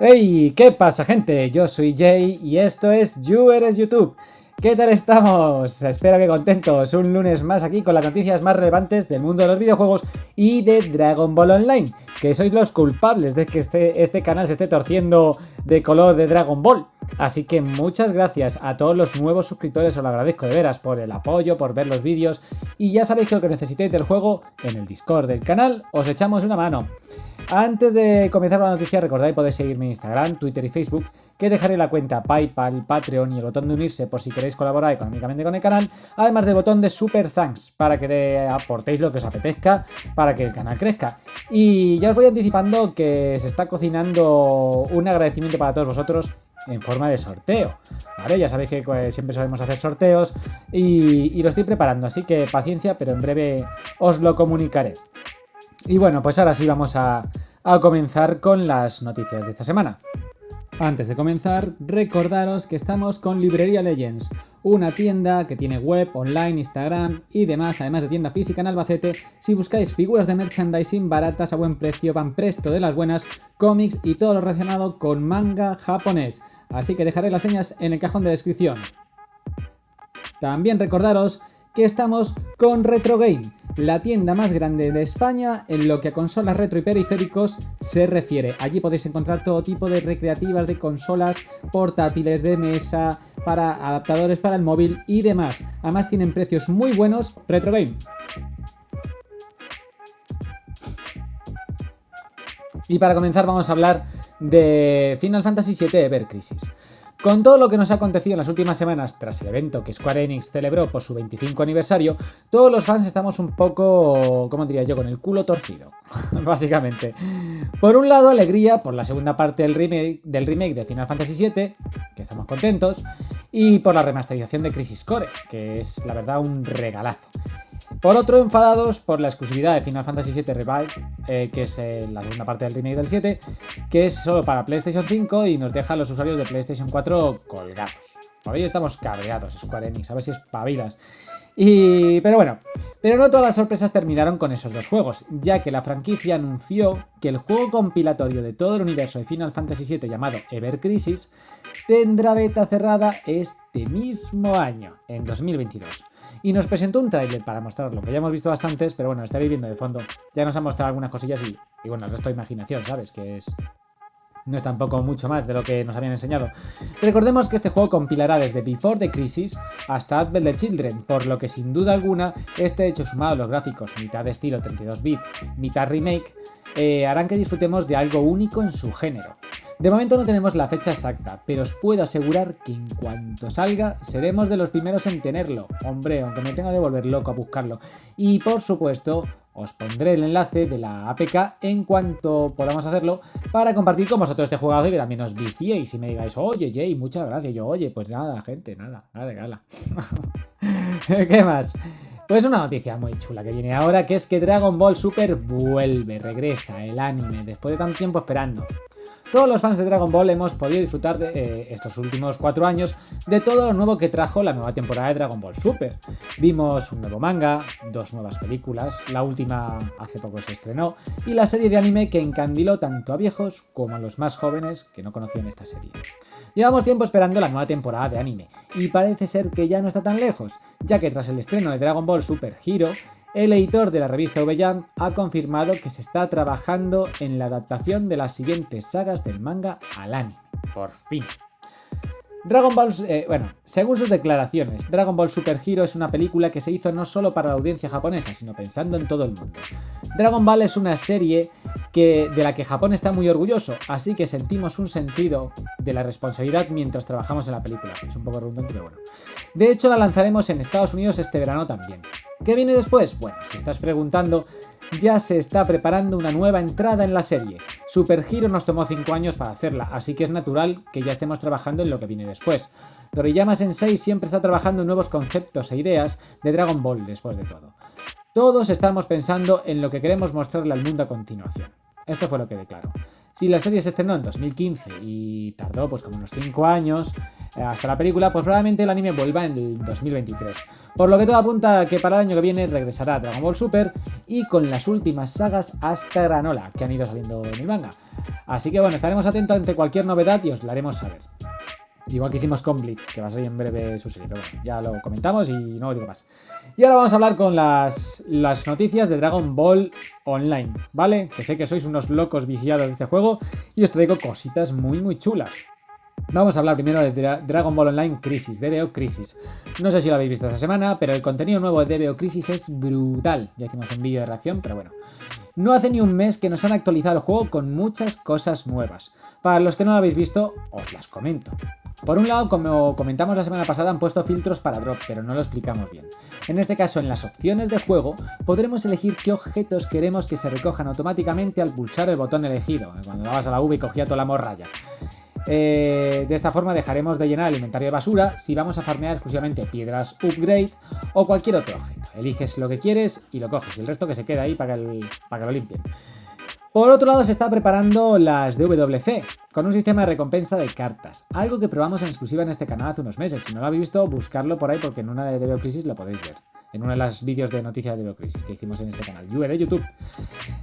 Hey, ¿qué pasa, gente? Yo soy Jay y esto es You Eres YouTube. ¿Qué tal estamos? Espero que contentos. Un lunes más aquí con las noticias más relevantes del mundo de los videojuegos y de Dragon Ball Online, que sois los culpables de que este canal se esté torciendo de color de Dragon Ball. Así que muchas gracias a todos los nuevos suscriptores, os lo agradezco de veras por el apoyo, por ver los vídeos, y ya sabéis que lo que necesitéis del juego, en el Discord del canal os echamos una mano. Antes de comenzar la noticia, recordad que podéis seguirme en Instagram, Twitter y Facebook, que dejaré la cuenta PayPal, Patreon y el botón de unirse por si queréis colaborar económicamente con el canal, además del botón de Super Thanks para que aportéis lo que os apetezca para que el canal crezca. Y ya os voy anticipando que se está cocinando un agradecimiento para todos vosotros en forma de sorteo, ¿vale? Ya sabéis que siempre solemos hacer sorteos y lo estoy preparando, así que paciencia, pero en breve os lo comunicaré. Y bueno, pues ahora sí vamos a comenzar con las noticias de esta semana. Antes de comenzar, recordaros que estamos con Librería Legends, una tienda que tiene web, online, Instagram y demás, además de tienda física en Albacete. Si buscáis figuras de merchandising baratas a buen precio, van presto de las buenas, cómics y todo lo relacionado con manga japonés. Así que dejaré las señas en el cajón de descripción. También recordaros que estamos con Retro Game, la tienda más grande de España en lo que a consolas retro y periféricos se refiere. Allí podéis encontrar todo tipo de recreativas de consolas portátiles, de mesa, para adaptadores para el móvil y demás. Además tienen precios muy buenos. Retro Game. Y para comenzar vamos a hablar de Final Fantasy VII Ever Crisis. Con todo lo que nos ha acontecido en las últimas semanas tras el evento que Square Enix celebró por su 25 aniversario, todos los fans estamos un poco, ¿cómo diría yo?, con el culo torcido, básicamente. Por un lado, alegría por la segunda parte del remake de Final Fantasy VII, que estamos contentos, y por la remasterización de Crisis Core, que es, la verdad, un regalazo. Por otro, enfadados por la exclusividad de Final Fantasy VII Revive, que es la segunda parte del remake del 7, que es solo para PlayStation 5 y nos deja a los usuarios de PlayStation 4 colgados. Por ello estamos cabreados, Square Enix, a ver si espabilas. Pero bueno, pero no todas las sorpresas terminaron con esos dos juegos, ya que la franquicia anunció que el juego compilatorio de todo el universo de Final Fantasy VII llamado Ever Crisis tendrá beta cerrada este mismo año, en 2022. Y nos presentó un tráiler para mostrarlo, que ya hemos visto bastantes, pero bueno, estaréis viendo de fondo. Ya nos han mostrado algunas cosillas y bueno, el resto de imaginación, ¿sabes? Que no es tampoco mucho más de lo que nos habían enseñado. Recordemos que este juego compilará desde Before the Crisis hasta Advent the Children, por lo que sin duda alguna este hecho sumado a los gráficos, mitad de estilo 32-bit, mitad remake, harán que disfrutemos de algo único en su género. De momento no tenemos la fecha exacta, pero os puedo asegurar que en cuanto salga seremos de los primeros en tenerlo. Hombre, aunque me tenga de volver loco a buscarlo. Y por supuesto, os pondré el enlace de la APK en cuanto podamos hacerlo para compartir con vosotros este juegazo y que también os viciéis y me digáis, oye Jay, muchas gracias. Yo, oye, pues nada, gente, nada de gala. ¿Qué más? Pues una noticia muy chula que viene ahora, que es que Dragon Ball Super regresa el anime después de tanto tiempo esperando. Todos los fans de Dragon Ball hemos podido disfrutar de estos últimos 4 años de todo lo nuevo que trajo la nueva temporada de Dragon Ball Super. Vimos un nuevo manga, 2 nuevas películas, la última hace poco se estrenó, y la serie de anime que encandiló tanto a viejos como a los más jóvenes que no conocían esta serie. Llevamos tiempo esperando la nueva temporada de anime, y parece ser que ya no está tan lejos, ya que tras el estreno de Dragon Ball Super Hero, el editor de la revista V-Jump ha confirmado que se está trabajando en la adaptación de las siguientes sagas del manga al anime. Por fin. Dragon Ball, según sus declaraciones, Dragon Ball Super Hero es una película que se hizo no solo para la audiencia japonesa, sino pensando en todo el mundo. Dragon Ball es una serie de la que Japón está muy orgulloso, así que sentimos un sentido de la responsabilidad mientras trabajamos en la película. Es un poco redundante, pero bueno. De hecho, la lanzaremos en Estados Unidos este verano también. ¿Qué viene después? Bueno, si estás preguntando, ya se está preparando una nueva entrada en la serie. Super Hero nos tomó 5 años para hacerla, así que es natural que ya estemos trabajando en lo que viene después. Toriyama Sensei siempre está trabajando en nuevos conceptos e ideas de Dragon Ball después de todo. Todos estamos pensando en lo que queremos mostrarle al mundo a continuación. Esto fue lo que declaró. Si la serie se estrenó en 2015 y tardó pues como unos 5 años hasta la película, pues probablemente el anime vuelva en el 2023. Por lo que todo apunta a que para el año que viene regresará Dragon Ball Super y con las últimas sagas hasta Granola que han ido saliendo en el manga. Así que bueno, estaremos atentos ante cualquier novedad y os la haremos saber. Igual que hicimos con Bleach, que va a salir en breve su serie, pero bueno, ya lo comentamos y no digo más. Y ahora vamos a hablar con las noticias de Dragon Ball Online, ¿vale? Que sé que sois unos locos viciados de este juego y os traigo cositas muy chulas. Vamos a hablar primero de Dragon Ball Online Crisis, DBO Crisis. No sé si lo habéis visto esta semana, pero el contenido nuevo de DBO Crisis es brutal. Ya hicimos un vídeo de reacción, pero bueno. No hace ni un mes que nos han actualizado el juego con muchas cosas nuevas. Para los que no lo habéis visto, os las comento. Por un lado, como comentamos la semana pasada, han puesto filtros para drop, pero no lo explicamos bien. En este caso, en las opciones de juego, podremos elegir qué objetos queremos que se recojan automáticamente al pulsar el botón elegido. Cuando dabas a la V y cogía toda la morralla. De esta forma dejaremos de llenar el inventario de basura si vamos a farmear exclusivamente piedras upgrade o cualquier otro objeto. Eliges lo que quieres y lo coges, y el resto que se queda ahí para que lo limpien. Por otro lado, se está preparando las DWC, con un sistema de recompensa de cartas, algo que probamos en exclusiva en este canal hace unos meses. Si no lo habéis visto, buscarlo por ahí porque en una de DBO Crisis lo podéis ver. En uno de los vídeos de noticias de DBO Crisis que hicimos en este canal, de YouTube.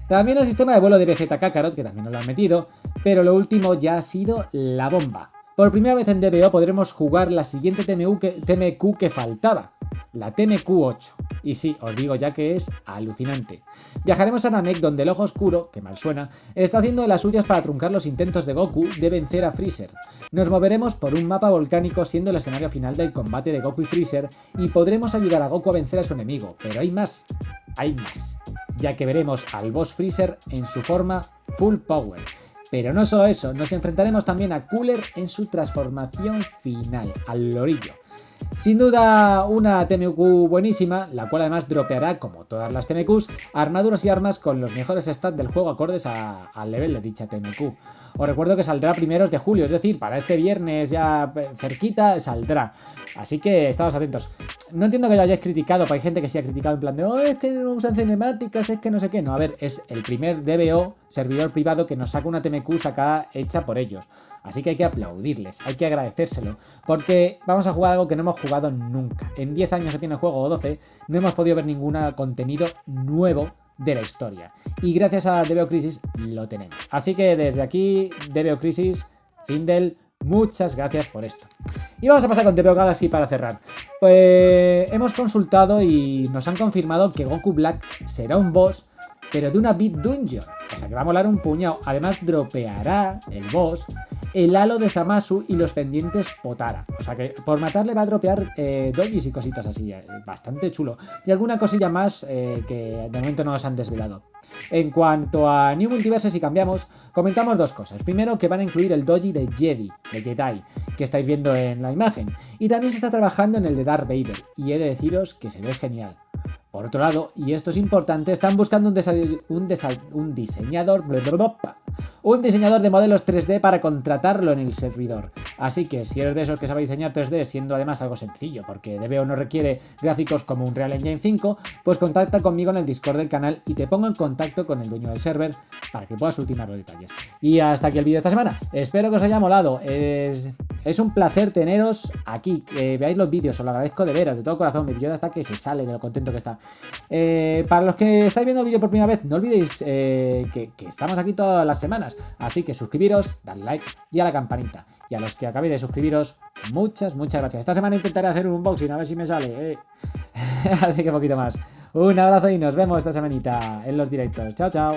También el sistema de vuelo de BZ Kakarot, que también nos lo han metido, pero lo último ya ha sido la bomba. Por primera vez en DBO podremos jugar la siguiente TMQ que faltaba, la TMQ8. Y sí, os digo ya que es alucinante. Viajaremos a Namek, donde el Ojo Oscuro, que mal suena, está haciendo de las suyas para truncar los intentos de Goku de vencer a Freezer. Nos moveremos por un mapa volcánico siendo el escenario final del combate de Goku y Freezer y podremos ayudar a Goku a vencer a su enemigo. Pero hay más, ya que veremos al boss Freezer en su forma Full Power. Pero no solo eso, nos enfrentaremos también a Cooler en su transformación final, al lorillo. Sin duda una TMQ buenísima, la cual además dropeará, como todas las TMQs, armaduras y armas con los mejores stats del juego acordes al level de dicha TMQ. Os recuerdo que saldrá primeros de julio, es decir, para este viernes ya cerquita saldrá. Así que estamos atentos. No entiendo que lo hayáis criticado, pero hay gente que sí ha criticado en plan de es que no usan cinemáticas, es que no sé qué. No, a ver, es el primer DBO, servidor privado, que nos saca una TMQ sacada hecha por ellos. Así que hay que aplaudirles, hay que agradecérselo, porque vamos a jugar algo que no hemos jugado nunca. En 10 años que tiene el juego, o 12, no hemos podido ver ningún contenido nuevo de la historia. Y gracias a DBO Crisis lo tenemos. Así que desde aquí, DBO Crisis, Zindel, muchas gracias por esto. Y vamos a pasar con DBO Galaxy para cerrar. Pues hemos consultado y nos han confirmado que Goku Black será un boss, pero de una Beat Dungeon. O sea que va a molar un puñado. Además dropeará el boss el halo de Zamasu y los pendientes Potara. O sea que por matarle va a dropear dojis y cositas así. Bastante chulo. Y alguna cosilla más que de momento no nos han desvelado. En cuanto a New Multiverse, si cambiamos, comentamos dos cosas. Primero, que van a incluir el doji de Jedi, que estáis viendo en la imagen. Y también se está trabajando en el de Darth Vader. Y he de deciros que se ve genial. Por otro lado, y esto es importante, están buscando un diseñador de modelos 3D para contratarlo en el servidor. Así que si eres de esos que sabe diseñar 3D, siendo además algo sencillo, porque DBO no requiere gráficos como un Real Engine 5, pues contacta conmigo en el Discord del canal y te pongo en contacto con el dueño del server para que puedas ultimar los detalles. Y hasta aquí el vídeo de esta semana. Espero que os haya molado. Es un placer teneros aquí, que veáis los vídeos, os lo agradezco de veras, de todo corazón. Mi vídeo hasta que se sale de lo contento que está. Para los que estáis viendo el vídeo por primera vez, no olvidéis que estamos aquí todas las semanas. Así que suscribiros, dadle like y a la campanita. Y a los que acabéis de suscribiros, muchas gracias. Esta semana intentaré hacer un unboxing, a ver si me sale. Así que poquito más. Un abrazo y nos vemos esta semanita en los directos. Chao, chao.